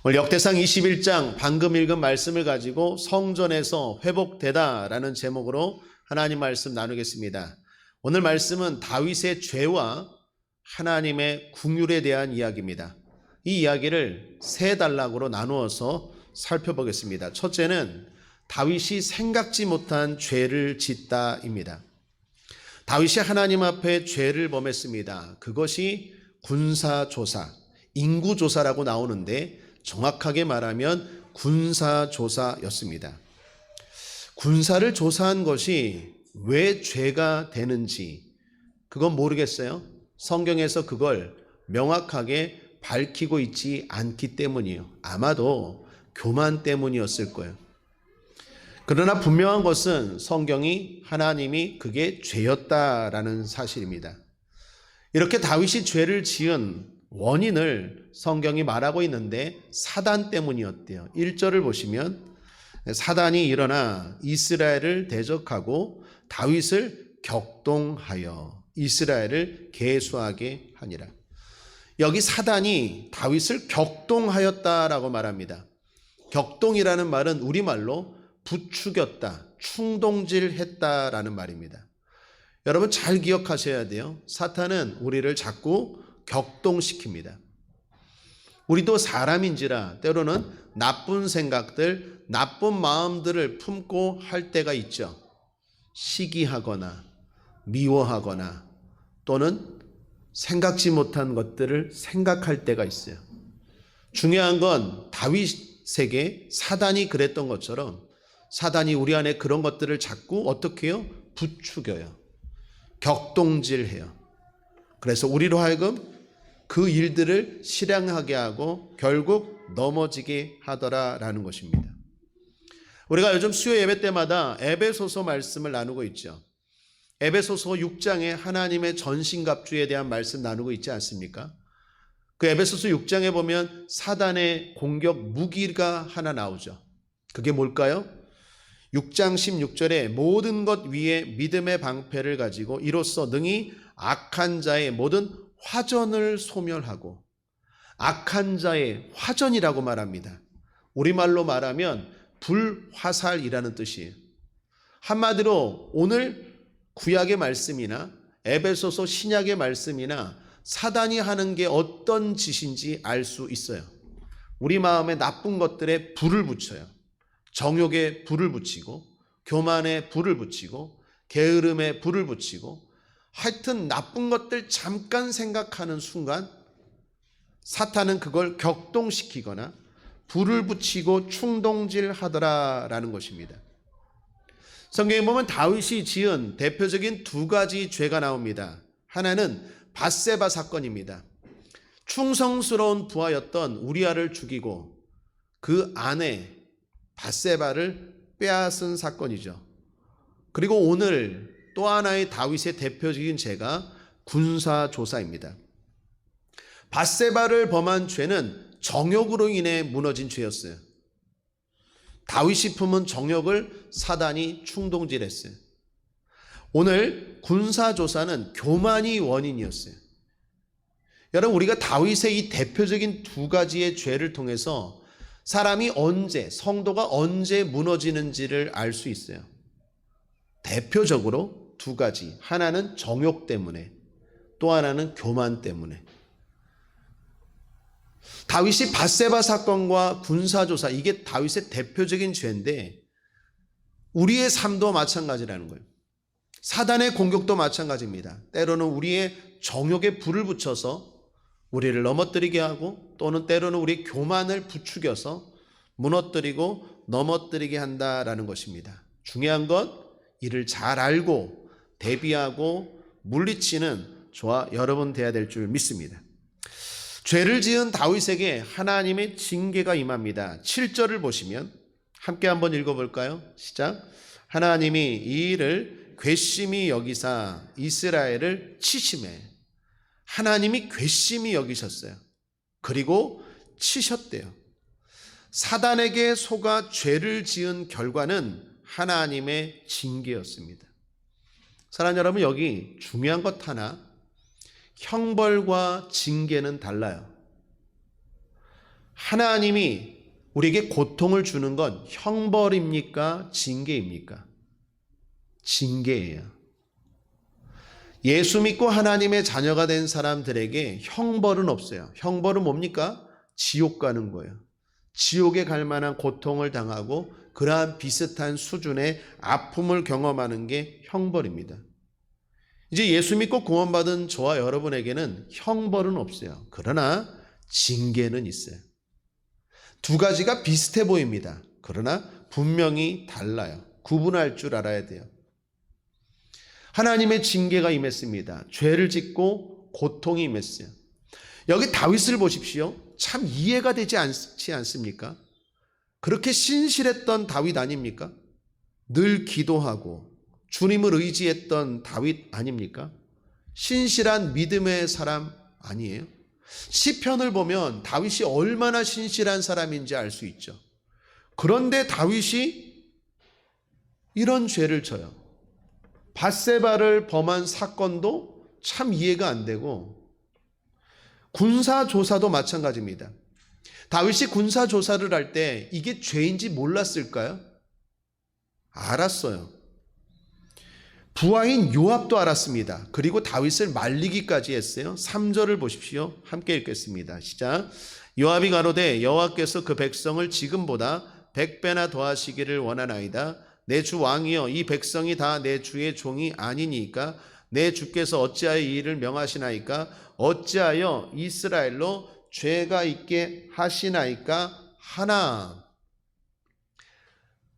오늘 역대상 21장 방금 읽은 말씀을 가지고 성전에서 회복되다라는 제목으로 하나님 말씀 나누겠습니다. 오늘 말씀은 다윗의 죄와 하나님의 긍휼에 대한 이야기입니다. 이 이야기를 세 단락으로 나누어서 살펴보겠습니다. 첫째는 다윗이 생각지 못한 죄를 짓다입니다. 다윗이 하나님 앞에 죄를 범했습니다. 그것이 군사조사, 인구조사라고 나오는데 정확하게 말하면 군사조사였습니다. 군사를 조사한 것이 왜 죄가 되는지 그건 모르겠어요. 성경에서 그걸 명확하게 밝히고 있지 않기 때문이에요. 아마도 교만 때문이었을 거예요. 그러나 분명한 것은 성경이 하나님이 그게 죄였다라는 사실입니다. 이렇게 다윗이 죄를 지은 원인을 성경이 말하고 있는데 사단 때문이었대요. 1절을 보시면 사단이 일어나 이스라엘을 대적하고 다윗을 격동하여 이스라엘을 계수하게 하니라. 여기 사단이 다윗을 격동하였다라고 말합니다. 격동이라는 말은 우리말로 부추겼다, 충동질했다라는 말입니다. 여러분 잘 기억하셔야 돼요. 사탄은 우리를 자꾸 격동시킵니다. 우리도 사람인지라 때로는 나쁜 생각들, 나쁜 마음들을 품고 할 때가 있죠. 시기하거나 미워하거나 또는 생각지 못한 것들을 생각할 때가 있어요. 중요한 건 다윗에게 사단이 그랬던 것처럼 사단이 우리 안에 그런 것들을 자꾸 어떻게 해요? 부추겨요. 격동질해요. 그래서 우리로 하여금 그 일들을 실행하게 하고 결국 넘어지게 하더라라는 것입니다. 우리가 요즘 수요 예배 때마다 에베소서 말씀을 나누고 있죠. 에베소서 6장에 하나님의 전신갑주에 대한 말씀 나누고 있지 않습니까? 그 에베소서 6장에 보면 사단의 공격 무기가 하나 나오죠. 그게 뭘까요? 6장 16절에 모든 것 위에 믿음의 방패를 가지고 이로써 능히 악한 자의 모든 화전을 소멸하고, 악한 자의 화전이라고 말합니다. 우리말로 말하면 불화살이라는 뜻이에요. 한마디로 오늘 구약의 말씀이나 에베소서 신약의 말씀이나 사단이 하는 게 어떤 짓인지 알 수 있어요. 우리 마음에 나쁜 것들에 불을 붙여요. 정욕에 불을 붙이고, 교만에 불을 붙이고, 게으름에 불을 붙이고, 하여튼 나쁜 것들 잠깐 생각하는 순간 사탄은 그걸 격동시키거나 불을 붙이고 충동질하더라라는 것입니다. 성경에 보면 다윗이 지은 대표적인 두 가지 죄가 나옵니다. 하나는 밧세바 사건입니다. 충성스러운 부하였던 우리아를 죽이고 그 아내 밧세바를 빼앗은 사건이죠. 그리고 오늘 또 하나의 다윗의 대표적인 죄가 군사조사입니다. 밧세바를 범한 죄는 정욕으로 인해 무너진 죄였어요. 다윗이 품은 정욕을 사단이 충동질했어요. 오늘 군사조사는 교만이 원인이었어요. 여러분 우리가 다윗의 이 대표적인 두 가지의 죄를 통해서 사람이 언제, 성도가 언제 무너지는지를 알 수 있어요. 대표적으로 두 가지. 하나는 정욕 때문에, 또 하나는 교만 때문에. 다윗이 밧세바 사건과 군사조사, 이게 다윗의 대표적인 죄인데 우리의 삶도 마찬가지라는 거예요. 사단의 공격도 마찬가지입니다. 때로는 우리의 정욕에 불을 붙여서 우리를 넘어뜨리게 하고 또는 때로는 우리의 교만을 부추겨서 무너뜨리고 넘어뜨리게 한다라는 것입니다. 중요한 건 이를 잘 알고 대비하고 물리치는 저와 여러분 되어야 될 줄 믿습니다. 죄를 지은 다윗에게 하나님의 징계가 임합니다. 7절을 보시면 함께 한번 읽어볼까요? 시작. 하나님이 이 일을 괘씸히 여기사 이스라엘을 치심해. 하나님이 괘씸히 여기셨어요. 그리고 치셨대요. 사단에게 속아 죄를 지은 결과는 하나님의 징계였습니다. 사랑하는 여러분, 여기 중요한 것 하나, 형벌과 징계는 달라요. 하나님이 우리에게 고통을 주는 건 형벌입니까? 징계입니까? 징계예요. 예수 믿고 하나님의 자녀가 된 사람들에게 형벌은 없어요. 형벌은 뭡니까? 지옥 가는 거예요. 지옥에 갈 만한 고통을 당하고 그러한 비슷한 수준의 아픔을 경험하는 게 형벌입니다. 이제 예수 믿고 구원받은 저와 여러분에게는 형벌은 없어요. 그러나 징계는 있어요. 두 가지가 비슷해 보입니다. 그러나 분명히 달라요. 구분할 줄 알아야 돼요. 하나님의 징계가 임했습니다. 죄를 짓고 고통이 임했어요. 여기 다윗을 보십시오. 참 이해가 되지 않지 않습니까? 그렇게 신실했던 다윗 아닙니까? 늘 기도하고 주님을 의지했던 다윗 아닙니까? 신실한 믿음의 사람 아니에요? 시편을 보면 다윗이 얼마나 신실한 사람인지 알 수 있죠. 그런데 다윗이 이런 죄를 져요. 밧세바를 범한 사건도 참 이해가 안 되고 군사조사도 마찬가지입니다. 다윗이 군사조사를 할 때 이게 죄인지 몰랐을까요? 알았어요. 부하인 요압도 알았습니다. 그리고 다윗을 말리기까지 했어요. 3절을 보십시오. 함께 읽겠습니다. 시작. 요압이 가로되 여호와께서 그 백성을 지금보다 100배나 더하시기를 원하나이다. 내 주 왕이여 이 백성이 다 내 주의 종이 아니니까 내 주께서 어찌하여 이 일을 명하시나이까 어찌하여 이스라엘로 죄가 있게 하시나이까 하나.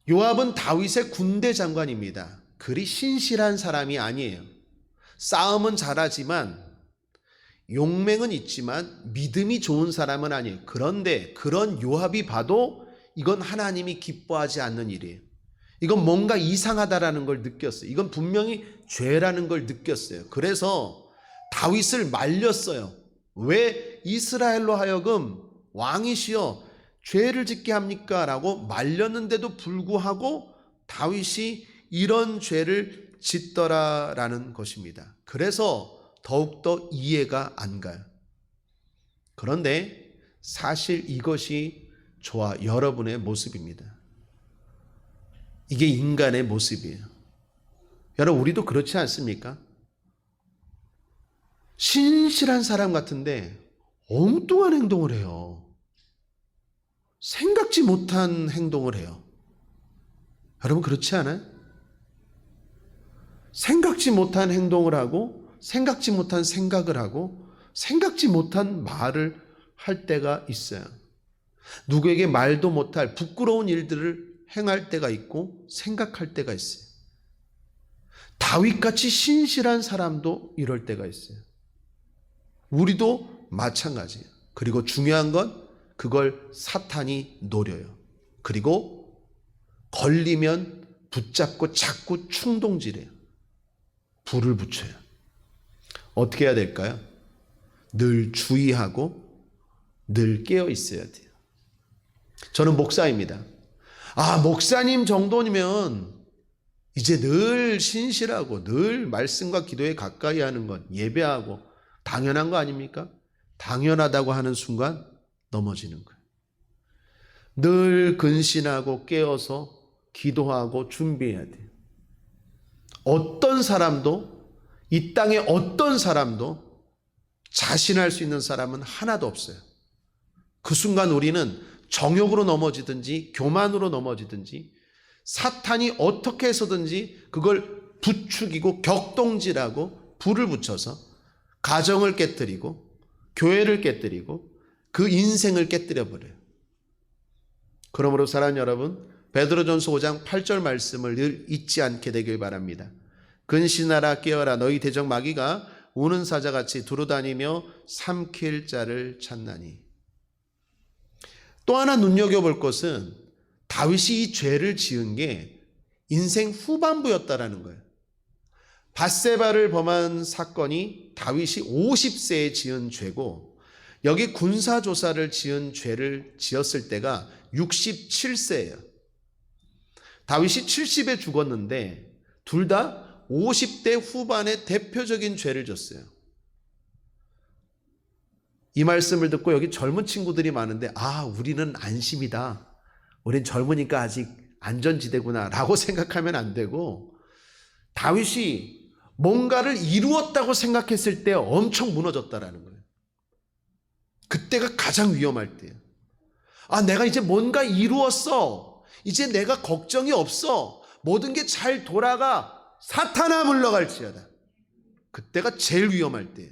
요압은 다윗의 군대 장관입니다. 그리 신실한 사람이 아니에요. 싸움은 잘하지만 용맹은 있지만 믿음이 좋은 사람은 아니에요. 그런데 그런 요압이 봐도 이건 하나님이 기뻐하지 않는 일이에요. 이건 뭔가 이상하다라는 걸 느꼈어요. 이건 분명히 죄라는 걸 느꼈어요. 그래서 다윗을 말렸어요. 왜 이스라엘로 하여금 왕이시여 죄를 짓게 합니까? 라고 말렸는데도 불구하고 다윗이 이런 죄를 짓더라라는 것입니다. 그래서 더욱더 이해가 안 가요. 그런데 사실 이것이 저와 여러분의 모습입니다. 이게 인간의 모습이에요. 여러분, 우리도 그렇지 않습니까? 신실한 사람 같은데 엉뚱한 행동을 해요. 생각지 못한 행동을 해요. 여러분, 그렇지 않아요? 생각지 못한 행동을 하고 생각지 못한 생각을 하고 생각지 못한 말을 할 때가 있어요. 누구에게 말도 못할 부끄러운 일들을 행할 때가 있고 생각할 때가 있어요. 다윗같이 신실한 사람도 이럴 때가 있어요. 우리도 마찬가지예요. 그리고 중요한 건 그걸 사탄이 노려요. 그리고 걸리면 붙잡고 자꾸 충동질해요. 불을 붙여요. 어떻게 해야 될까요? 늘 주의하고 늘 깨어 있어야 돼요. 저는 목사입니다. 목사님 정도면 이제 늘 신실하고 늘 말씀과 기도에 가까이 하는 건 예배하고 당연한 거 아닙니까? 당연하다고 하는 순간 넘어지는 거예요. 늘 근신하고 깨어서 기도하고 준비해야 돼요. 어떤 사람도, 이 땅에 어떤 사람도 자신할 수 있는 사람은 하나도 없어요. 그 순간 우리는 정욕으로 넘어지든지 교만으로 넘어지든지 사탄이 어떻게 해서든지 그걸 부추기고 격동질하고 불을 붙여서 가정을 깨뜨리고 교회를 깨뜨리고 그 인생을 깨뜨려 버려요. 그러므로 사랑하는 여러분, 베드로전서 5장 8절 말씀을 늘 잊지 않게 되길 바랍니다. 근신하라 깨어라 너희 대적 마귀가 우는 사자같이 두루다니며 삼킬 자를 찾나니. 또 하나 눈여겨볼 것은 다윗이 이 죄를 지은 게 인생 후반부였다라는 거예요. 밧세바를 범한 사건이 다윗이 50세에 지은 죄고 여기 군사조사를 지은 죄를 지었을 때가 67세예요. 다윗이 70에 죽었는데 둘 다 50대 후반의 대표적인 죄를 졌어요. 이 말씀을 듣고 여기 젊은 친구들이 많은데 우리는 안심이다. 우린 젊으니까 아직 안전지대구나 라고 생각하면 안 되고, 다윗이 뭔가를 이루었다고 생각했을 때 엄청 무너졌다라는 거예요. 그때가 가장 위험할 때예요. 내가 이제 뭔가 이루었어. 이제 내가 걱정이 없어. 모든 게 잘 돌아가. 사탄아 물러갈지어다. 그때가 제일 위험할 때예요.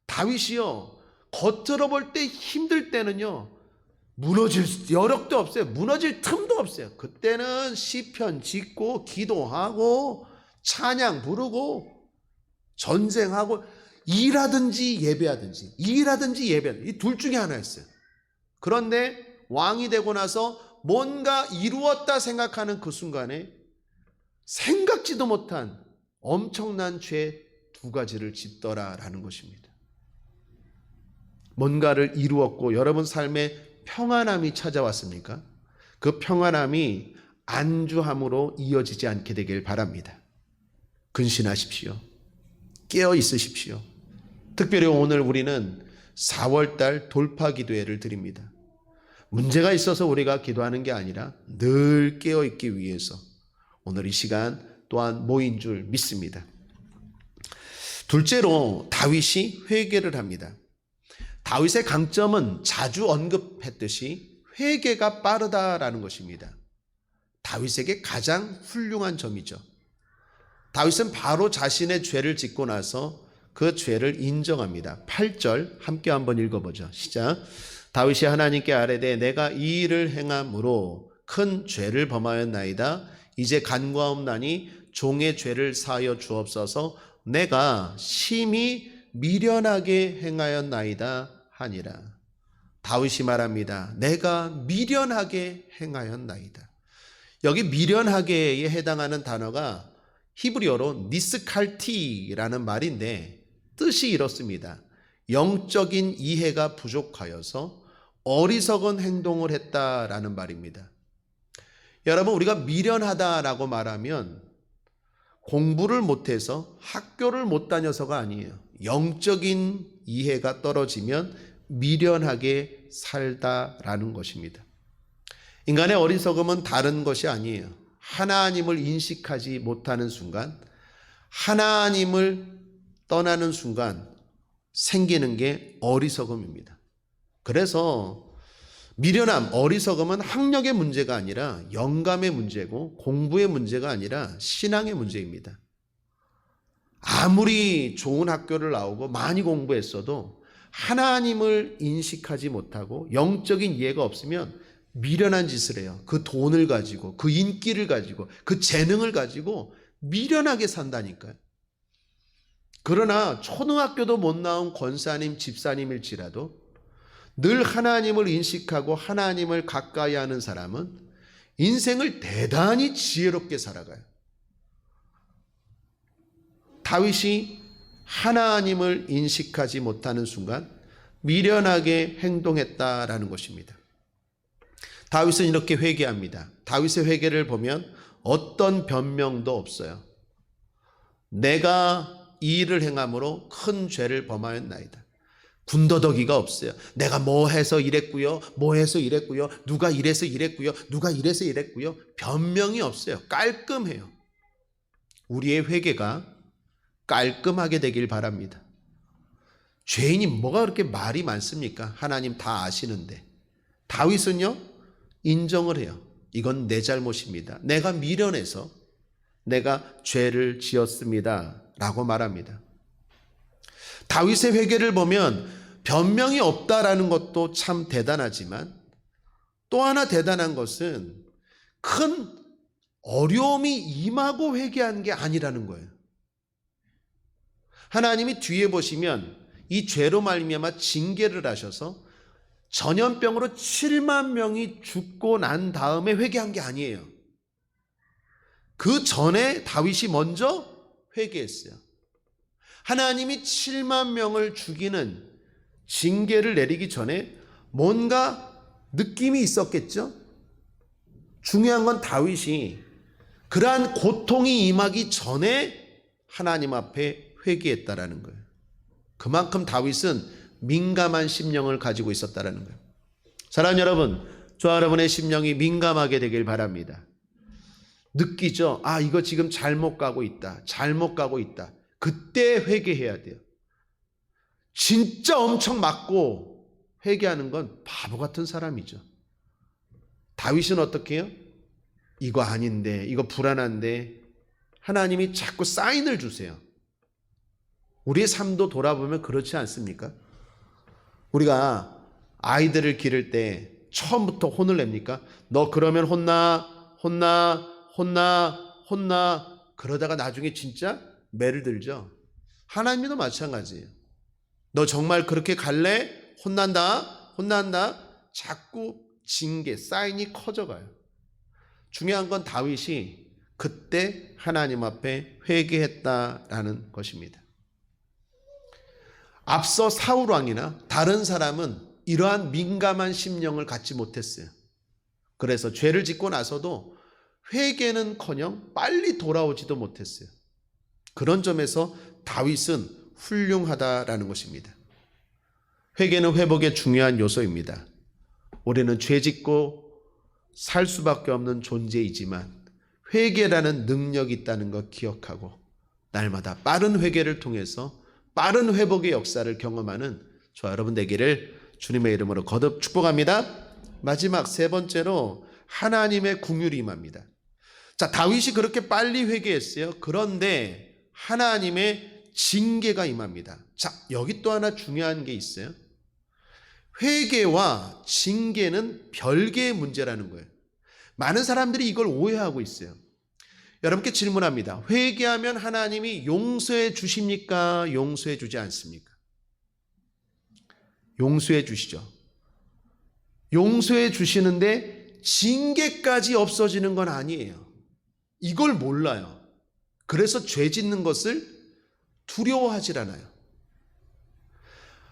다윗이요, 겉으로 볼 때 힘들 때는요, 무너질 여력도 없어요. 무너질 틈도 없어요. 그때는 시편 짓고 기도하고 찬양 부르고 전쟁하고 일하든지 예배하든지 이 둘 중에 하나였어요. 그런데 왕이 되고 나서 뭔가 이루었다 생각하는 그 순간에 생각지도 못한 엄청난 죄 두 가지를 짓더라라는 것입니다. 뭔가를 이루었고 여러분 삶에 평안함이 찾아왔습니까? 그 평안함이 안주함으로 이어지지 않게 되길 바랍니다. 근신하십시오. 깨어 있으십시오. 특별히 오늘 우리는 4월달 돌파 기도회를 드립니다. 문제가 있어서 우리가 기도하는 게 아니라 늘 깨어 있기 위해서 오늘 이 시간 또한 모인 줄 믿습니다. 둘째로 다윗이 회개를 합니다. 다윗의 강점은 자주 언급했듯이 회개가 빠르다라는 것입니다. 다윗에게 가장 훌륭한 점이죠. 다윗은 바로 자신의 죄를 짓고 나서 그 죄를 인정합니다. 8절 함께 한번 읽어보죠. 시작. 다윗이 하나님께 아뢰되 내가 이 일을 행함으로 큰 죄를 범하였나이다. 이제 간과없나니 종의 죄를 사하여 주옵소서. 내가 심히 미련하게 행하였나이다 하니라. 다윗이 말합니다. 내가 미련하게 행하였나이다. 여기 미련하게에 해당하는 단어가 히브리어로 니스칼티라는 말인데 뜻이 이렇습니다. 영적인 이해가 부족하여서 어리석은 행동을 했다라는 말입니다. 여러분, 우리가 미련하다라고 말하면 공부를 못해서 학교를 못 다녀서가 아니에요. 영적인 이해가 떨어지면 미련하게 살다라는 것입니다. 인간의 어리석음은 다른 것이 아니에요. 하나님을 인식하지 못하는 순간, 하나님을 떠나는 순간 생기는 게 어리석음입니다. 그래서 미련함, 어리석음은 학력의 문제가 아니라 영감의 문제고 공부의 문제가 아니라 신앙의 문제입니다. 아무리 좋은 학교를 나오고 많이 공부했어도 하나님을 인식하지 못하고 영적인 이해가 없으면 미련한 짓을 해요. 그 돈을 가지고, 그 인기를 가지고, 그 재능을 가지고 미련하게 산다니까요. 그러나 초등학교도 못 나온 권사님, 집사님일지라도 늘 하나님을 인식하고 하나님을 가까이 하는 사람은 인생을 대단히 지혜롭게 살아가요. 다윗이 하나님을 인식하지 못하는 순간 미련하게 행동했다라는 것입니다. 다윗은 이렇게 회개합니다. 다윗의 회개를 보면 어떤 변명도 없어요. 내가 이 일을 행함으로 큰 죄를 범하였나이다. 군더더기가 없어요. 내가 뭐 해서 이랬고요. 뭐 해서 이랬고요. 누가 이래서 이랬고요. 누가 이래서 이랬고요. 변명이 없어요. 깔끔해요. 우리의 회개가 깔끔하게 되길 바랍니다. 죄인이 뭐가 그렇게 말이 많습니까? 하나님 다 아시는데. 다윗은요, 인정을 해요. 이건 내 잘못입니다. 내가 미련해서 내가 죄를 지었습니다. 라고 말합니다. 다윗의 회개를 보면 변명이 없다라는 것도 참 대단하지만 또 하나 대단한 것은 큰 어려움이 임하고 회개한 게 아니라는 거예요. 하나님이 뒤에 보시면 이 죄로 말미암아 징계를 하셔서 전염병으로 7만 명이 죽고 난 다음에 회개한 게 아니에요. 그 전에 다윗이 먼저 회개했어요. 하나님이 7만 명을 죽이는 징계를 내리기 전에 뭔가 느낌이 있었겠죠? 중요한 건 다윗이 그러한 고통이 임하기 전에 하나님 앞에 회개했다라는 거예요. 그만큼 다윗은 민감한 심령을 가지고 있었다라는 거예요. 사랑하는 여러분, 저와 여러분의 심령이 민감하게 되길 바랍니다. 느끼죠? 아, 이거 지금 잘못 가고 있다. 잘못 가고 있다. 그때 회개해야 돼요. 진짜 엄청 맞고 회개하는 건 바보 같은 사람이죠. 다윗은 어떻게 해요? 이거 아닌데, 이거 불안한데 하나님이 자꾸 사인을 주세요. 우리의 삶도 돌아보면 그렇지 않습니까? 우리가 아이들을 기를 때 처음부터 혼을 냅니까? 너 그러면 혼나 그러다가 나중에 진짜 매를 들죠. 하나님도 마찬가지예요. 너 정말 그렇게 갈래? 혼난다. 자꾸 징계, 사인이 커져가요. 중요한 건 다윗이 그때 하나님 앞에 회개했다라는 것입니다. 앞서 사울 왕이나 다른 사람은 이러한 민감한 심령을 갖지 못했어요. 그래서 죄를 짓고 나서도 회개는커녕 빨리 돌아오지도 못했어요. 그런 점에서 다윗은 훌륭하다라는 것입니다. 회개는 회복의 중요한 요소입니다. 우리는 죄 짓고 살 수밖에 없는 존재이지만 회개라는 능력이 있다는 것 기억하고 날마다 빠른 회개를 통해서 빠른 회복의 역사를 경험하는 저와 여러분 되기를 주님의 이름으로 거듭 축복합니다. 마지막 세 번째로 하나님의 긍휼이 임합니다. 자, 다윗이 그렇게 빨리 회개했어요. 그런데 하나님의 징계가 임합니다. 자, 여기 또 하나 중요한 게 있어요. 회개와 징계는 별개의 문제라는 거예요. 많은 사람들이 이걸 오해하고 있어요. 여러분께 질문합니다. 회개하면 하나님이 용서해 주십니까? 용서해 주지 않습니까? 용서해 주시죠. 용서해 주시는데 징계까지 없어지는 건 아니에요. 이걸 몰라요. 그래서 죄 짓는 것을 두려워하질 않아요.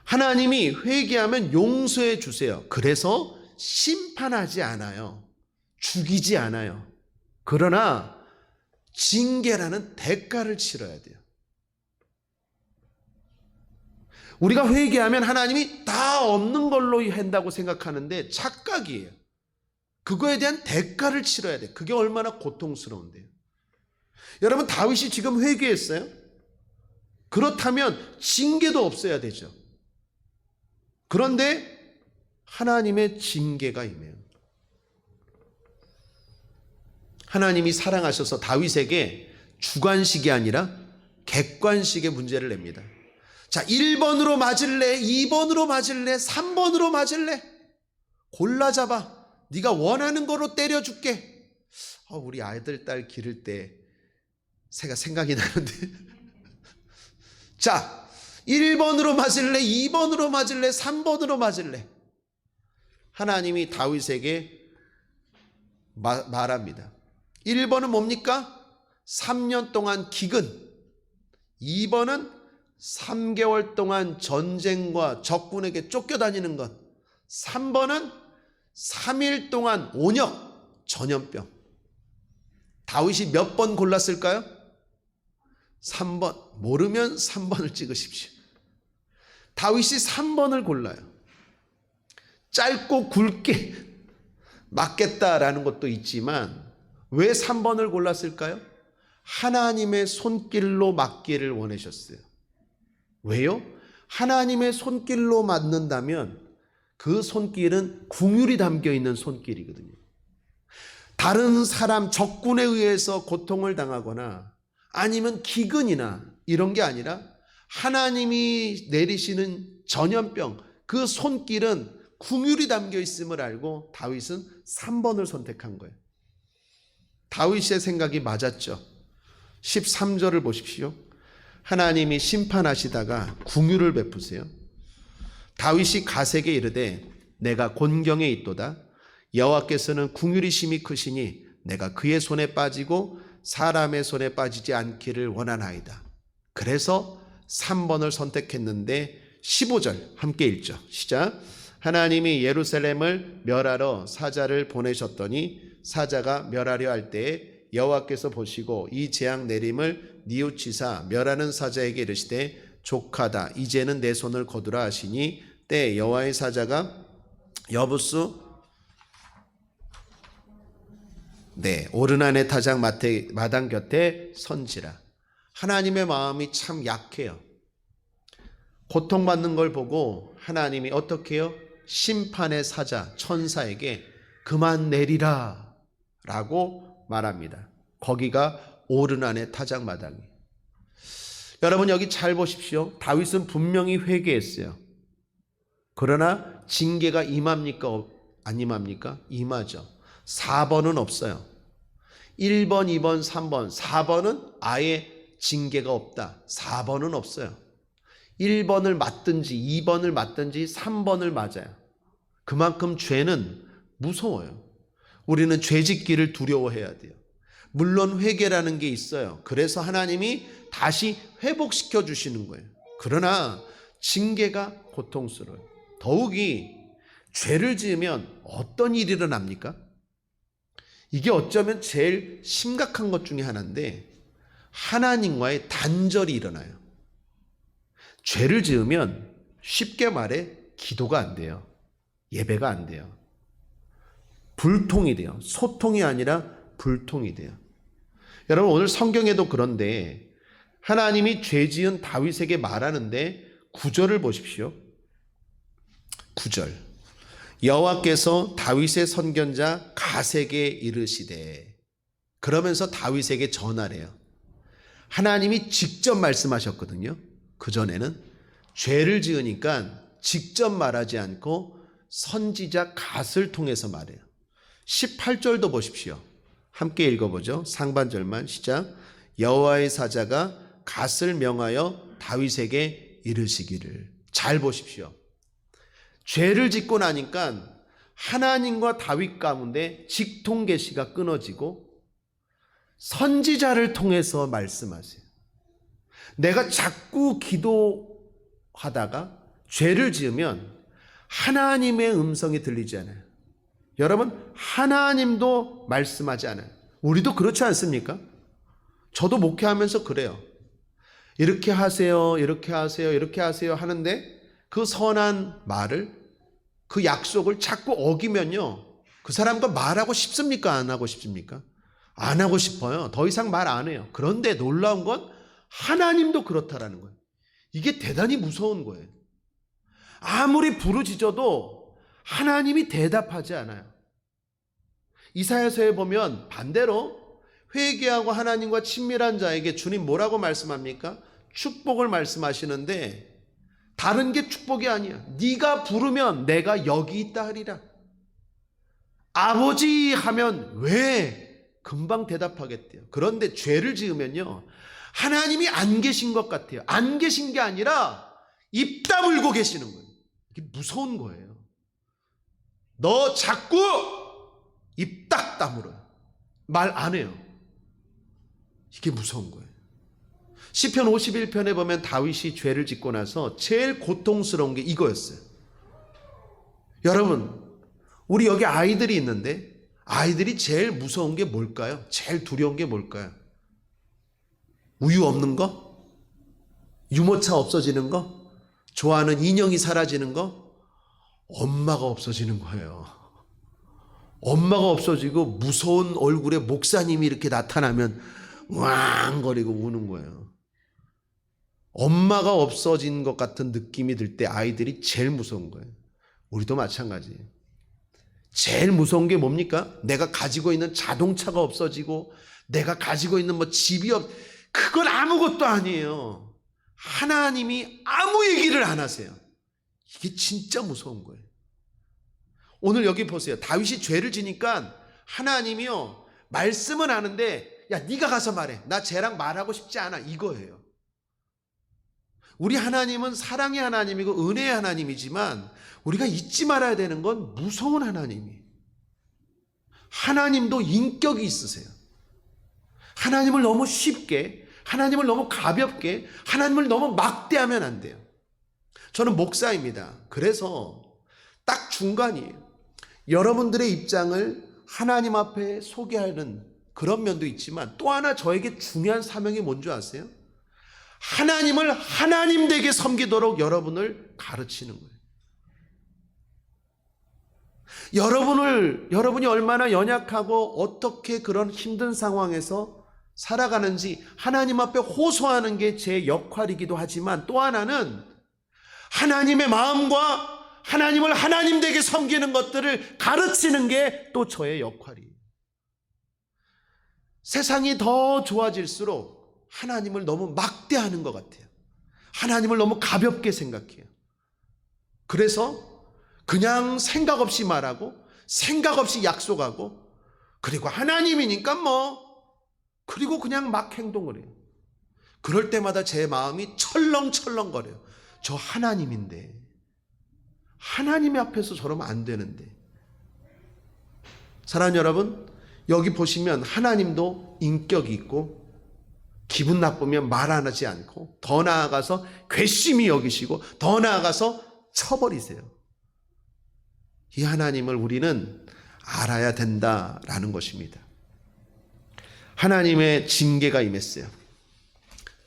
하나님이 회개하면 용서해 주세요. 그래서 심판하지 않아요. 죽이지 않아요. 그러나 징계라는 대가를 치러야 돼요. 우리가 회개하면 하나님이 다 없는 걸로 한다고 생각하는데 착각이에요. 그거에 대한 대가를 치러야 돼요. 그게 얼마나 고통스러운데요. 여러분, 다윗이 지금 회개했어요? 그렇다면 징계도 없어야 되죠. 그런데 하나님의 징계가 임해요. 하나님이 사랑하셔서 다윗에게 주관식이 아니라 객관식의 문제를 냅니다. 자, 1번으로 맞을래? 2번으로 맞을래? 3번으로 맞을래? 골라 잡아. 네가 원하는 거로 때려줄게. 우리 아들, 딸 기를 때 새가 생각이 나는데. 자, 1번으로 맞을래? 2번으로 맞을래? 3번으로 맞을래? 하나님이 다윗에게 말합니다. 1번은 뭡니까? 3년 동안 기근. 2번은 3개월 동안 전쟁과 적군에게 쫓겨다니는 것. 3번은 3일 동안 온역, 전염병. 다윗이 몇 번 골랐을까요? 3번. 모르면 3번을 찍으십시오. 다윗이 3번을 골라요. 짧고 굵게 맞겠다라는 것도 있지만 왜 3번을 골랐을까요? 하나님의 손길로 맞기를 원하셨어요. 왜요? 하나님의 손길로 맞는다면 그 손길은 긍휼이 담겨 있는 손길이거든요. 다른 사람 적군에 의해서 고통을 당하거나 아니면 기근이나 이런 게 아니라 하나님이 내리시는 전염병, 그 손길은 긍휼이 담겨 있음을 알고 다윗은 3번을 선택한 거예요. 다윗의 생각이 맞았죠. 13절을 보십시오. 하나님이 심판하시다가 긍휼을 베푸세요. 다윗이 가세게 이르되 내가 곤경에 있도다. 여호와께서는 긍휼이 심히 크시니 내가 그의 손에 빠지고 사람의 손에 빠지지 않기를 원하나이다. 그래서 3번을 선택했는데 15절 함께 읽죠. 시작. 하나님이 예루살렘을 멸하러 사자를 보내셨더니 사자가 멸하려 할 때에 여호와께서 보시고 이 재앙 내림을 뉘우치사 멸하는 사자에게 이르시되 족하다. 이제는 내 손을 거두라 하시니 때 여호와의 사자가 여부수 오르난의 타작 마당 곁에 선지라. 하나님의 마음이 참 약해요. 고통받는 걸 보고 하나님이 어떻게 해요? 심판의 사자 천사에게 그만 내리라 라고 말합니다. 거기가 오르난의 타작 마당이. 여러분 여기 잘 보십시오. 다윗은 분명히 회개했어요. 그러나 징계가 임합니까? 안 임합니까? 임하죠. 4번은 없어요. 1번, 2번, 3번, 4번은 아예 징계가 없다. 4번은 없어요. 1번을 맞든지 2번을 맞든지 3번을 맞아요. 그만큼 죄는 무서워요. 우리는 죄 짓기를 두려워해야 돼요. 물론 회개라는 게 있어요. 그래서 하나님이 다시 회복시켜 주시는 거예요. 그러나 징계가 고통스러워요. 더욱이 죄를 지으면 어떤 일이 일어납니까? 이게 어쩌면 제일 심각한 것 중에 하나인데 하나님과의 단절이 일어나요. 죄를 지으면 쉽게 말해 기도가 안 돼요. 예배가 안 돼요. 불통이 돼요. 소통이 아니라 불통이 돼요. 여러분 오늘 성경에도 그런데 하나님이 죄 지은 다윗에게 말하는데 9절을 보십시오. 9절 여호와께서 다윗의 선견자 갓에게 이르시되 그러면서 다윗에게 전하래요. 하나님이 직접 말씀하셨거든요. 그전에는 죄를 지으니까 직접 말하지 않고 선지자 갓을 통해서 말해요. 18절도 보십시오. 함께 읽어보죠. 상반절만 시작. 여호와의 사자가 갓을 명하여 다윗에게 이르시기를. 잘 보십시오. 죄를 짓고 나니까 하나님과 다윗 가운데 직통계시가 끊어지고 선지자를 통해서 말씀하세요. 내가 자꾸 기도하다가 죄를 지으면 하나님의 음성이 들리지 않아요. 여러분 하나님도 말씀하지 않아요. 우리도 그렇지 않습니까? 저도 목회하면서 그래요. 이렇게 하세요, 이렇게 하세요, 이렇게 하세요 하는데 그 선한 말을, 그 약속을 자꾸 어기면요, 그 사람과 말하고 싶습니까? 안 하고 싶습니까? 안 하고 싶어요. 더 이상 말 안 해요. 그런데 놀라운 건 하나님도 그렇다라는 거예요. 이게 대단히 무서운 거예요. 아무리 부르짖어도 하나님이 대답하지 않아요. 이사야서에 보면 반대로 회개하고 하나님과 친밀한 자에게 주님 뭐라고 말씀합니까? 축복을 말씀하시는데 다른 게 축복이 아니야. 네가 부르면 내가 여기 있다 하리라. 아버지 하면 왜 금방 대답하겠대요. 그런데 죄를 지으면요, 하나님이 안 계신 것 같아요. 안 계신 게 아니라 입 다물고 계시는 거예요. 이게 무서운 거예요. 너 자꾸 입 딱 다물어요. 말 안 해요. 이게 무서운 거예요. 시편 51편에 보면 다윗이 죄를 짓고 나서 제일 고통스러운 게 이거였어요. 여러분, 우리 여기 아이들이 있는데 아이들이 제일 무서운 게 뭘까요? 제일 두려운 게 뭘까요? 우유 없는 거? 유모차 없어지는 거? 좋아하는 인형이 사라지는 거? 엄마가 없어지는 거예요. 엄마가 없어지고 무서운 얼굴에 목사님이 이렇게 나타나면 왕거리고 우는 거예요. 엄마가 없어진 것 같은 느낌이 들 때 아이들이 제일 무서운 거예요. 우리도 마찬가지예요. 제일 무서운 게 뭡니까? 내가 가지고 있는 자동차가 없어지고 내가 가지고 있는 집이 그건 아무것도 아니에요. 하나님이 아무 얘기를 안 하세요. 이게 진짜 무서운 거예요. 오늘 여기 보세요. 다윗이 죄를 지니까 하나님이요, 말씀은 하는데 야 네가 가서 말해. 나 쟤랑 말하고 싶지 않아. 이거예요. 우리 하나님은 사랑의 하나님이고 은혜의 하나님이지만 우리가 잊지 말아야 되는 건 무서운 하나님이에요. 하나님도 인격이 있으세요. 하나님을 너무 쉽게, 하나님을 너무 가볍게, 하나님을 너무 막대하면 안 돼요. 저는 목사입니다. 그래서 딱 중간이에요. 여러분들의 입장을 하나님 앞에 소개하는 그런 면도 있지만 또 하나 저에게 중요한 사명이 뭔지 아세요? 하나님을 하나님 되게 섬기도록 여러분을 가르치는 거예요. 여러분이 얼마나 연약하고 어떻게 그런 힘든 상황에서 살아가는지 하나님 앞에 호소하는 게 제 역할이기도 하지만, 또 하나는 하나님의 마음과 하나님을 하나님 되게 섬기는 것들을 가르치는 게 또 저의 역할이에요. 세상이 더 좋아질수록 하나님을 너무 막대하는 것 같아요. 하나님을 너무 가볍게 생각해요. 그래서 그냥 생각 없이 말하고 생각 없이 약속하고, 그리고 하나님이니까 그리고 그냥 막 행동을 해요. 그럴 때마다 제 마음이 철렁철렁거려요. 저 하나님인데, 하나님 앞에서 저러면 안 되는데. 사랑하는 여러분, 여기 보시면 하나님도 인격이 있고, 기분 나쁘면 말 안 하지 않고, 더 나아가서 괘씸히 여기시고, 더 나아가서 쳐버리세요. 이 하나님을 우리는 알아야 된다라는 것입니다. 하나님의 징계가 임했어요.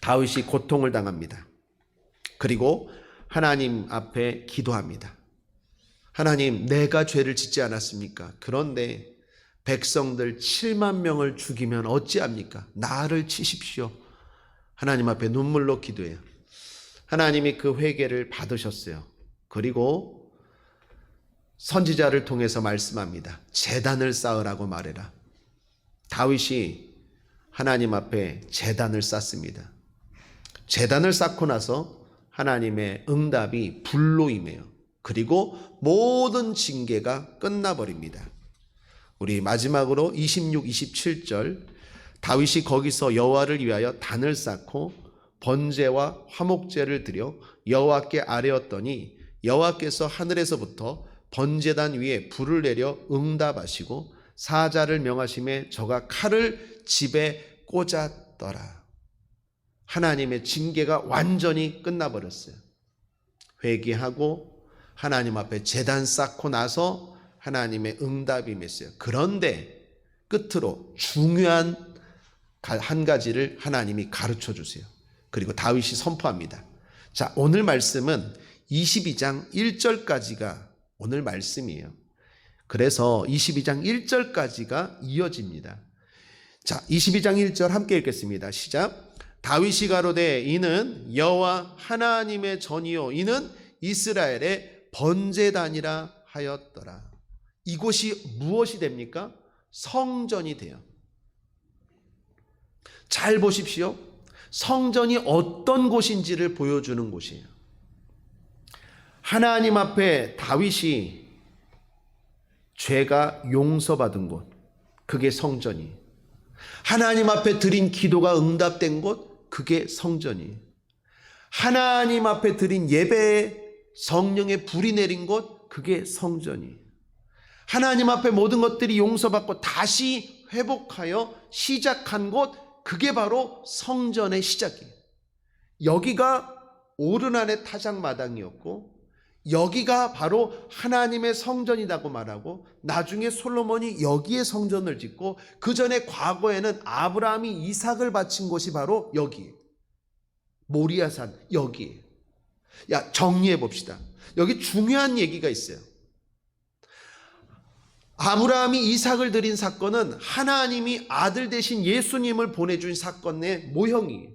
다윗이 고통을 당합니다. 그리고 하나님 앞에 기도합니다. 하나님, 내가 죄를 짓지 않았습니까? 그런데 백성들 7만 명을 죽이면 어찌합니까? 나를 치십시오. 하나님 앞에 눈물로 기도해요. 하나님이 그 회개를 받으셨어요. 그리고 선지자를 통해서 말씀합니다. 제단을 쌓으라고 말해라. 다윗이 하나님 앞에 제단을 쌓습니다. 제단을 쌓고 나서 하나님의 응답이 불로 임해요. 그리고 모든 징계가 끝나버립니다. 우리 마지막으로 26, 27절, 다윗이 거기서 여호와를 위하여 단을 쌓고 번제와 화목제를 드려 여호와께 아뢰었더니 여호와께서 하늘에서부터 번제단 위에 불을 내려 응답하시고 사자를 명하심에 저가 칼을 집에 꽂았더라. 하나님의 징계가 완전히 끝나버렸어요. 회개하고 하나님 앞에 제단 쌓고 나서 하나님의 응답이 임했어요. 그런데 끝으로 중요한 한 가지를 하나님이 가르쳐 주세요. 그리고 다윗이 선포합니다. 자, 오늘 말씀은 22장 1절까지가 오늘 말씀이에요. 그래서 22장 1절까지가 이어집니다. 자, 22장 1절 함께 읽겠습니다. 시작. 다윗이 가로되 이는 여호와 하나님의 전이요 이는 이스라엘의 번제단이라 하였더라. 이곳이 무엇이 됩니까? 성전이 돼요. 잘 보십시오. 성전이 어떤 곳인지를 보여주는 곳이에요. 하나님 앞에 다윗이 죄가 용서받은 곳, 그게 성전이에요. 하나님 앞에 드린 기도가 응답된 곳, 그게 성전이에요. 하나님 앞에 드린 예배에 성령의 불이 내린 곳, 그게 성전이에요. 하나님 앞에 모든 것들이 용서받고 다시 회복하여 시작한 곳, 그게 바로 성전의 시작이에요. 여기가 오르난의 타작마당이었고, 여기가 바로 하나님의 성전이라고 말하고, 나중에 솔로몬이 여기에 성전을 짓고, 그 전에 과거에는 아브라함이 이삭을 바친 곳이 바로 여기예요. 모리아산 여기예요. 야, 정리해 봅시다. 여기 중요한 얘기가 있어요. 아브라함이 이삭을 드린 사건은 하나님이 아들 대신 예수님을 보내준 사건의 모형이에요.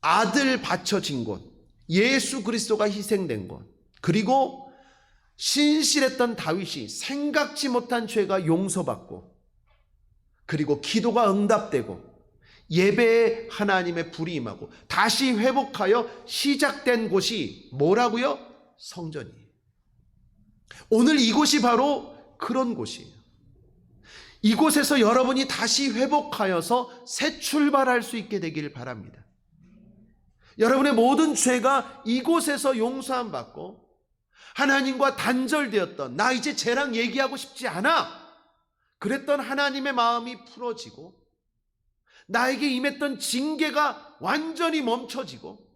아들 바쳐진 곳, 예수 그리스도가 희생된 것, 그리고 신실했던 다윗이 생각지 못한 죄가 용서받고, 그리고 기도가 응답되고, 예배에 하나님의 불이 임하고 다시 회복하여 시작된 곳이 뭐라고요? 성전이에요. 오늘 이곳이 바로 그런 곳이에요. 이곳에서 여러분이 다시 회복하여서 새 출발할 수 있게 되기를 바랍니다. 여러분의 모든 죄가 이곳에서 용서함 받고, 하나님과 단절되었던, 나 이제 쟤랑 얘기하고 싶지 않아, 그랬던 하나님의 마음이 풀어지고, 나에게 임했던 징계가 완전히 멈춰지고,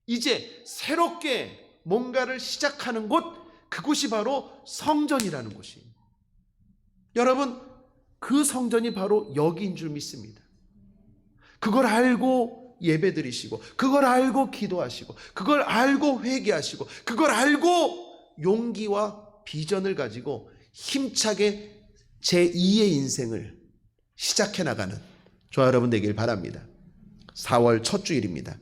이제 새롭게 뭔가를 시작하는 곳, 그곳이 바로 성전이라는 곳이에요. 여러분, 그 성전이 바로 여기인 줄 믿습니다. 그걸 알고 예배드리시고, 그걸 알고 기도하시고, 그걸 알고 회개하시고, 그걸 알고 용기와 비전을 가지고 힘차게 제2의 인생을 시작해 나가는 저와 여러분 되길 바랍니다. 4월 첫 주일입니다.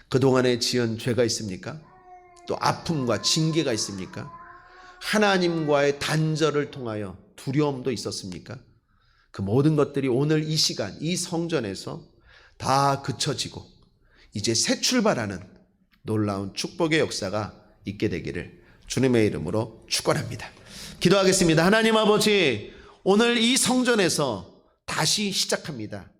그동안에 지은 죄가 있습니까? 또 아픔과 징계가 있습니까? 하나님과의 단절을 통하여 두려움도 있었습니까? 그 모든 것들이 오늘 이 시간, 이 성전에서 다 그쳐지고 이제 새 출발하는 놀라운 축복의 역사가 있게 되기를 주님의 이름으로 축원합니다. 기도하겠습니다. 하나님 아버지, 오늘 이 성전에서 다시 시작합니다.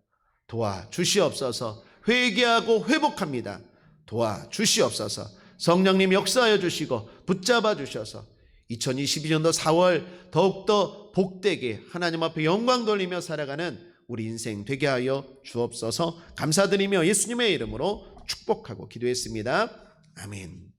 도와주시옵소서. 회개하고 회복합니다. 도와주시옵소서. 성령님 역사하여 주시고 붙잡아 주셔서 2022년도 4월 더욱더 복되게 하나님 앞에 영광 돌리며 살아가는 우리 인생 되게 하여 주옵소서. 감사드리며 예수님의 이름으로 축복하고 기도했습니다. 아멘.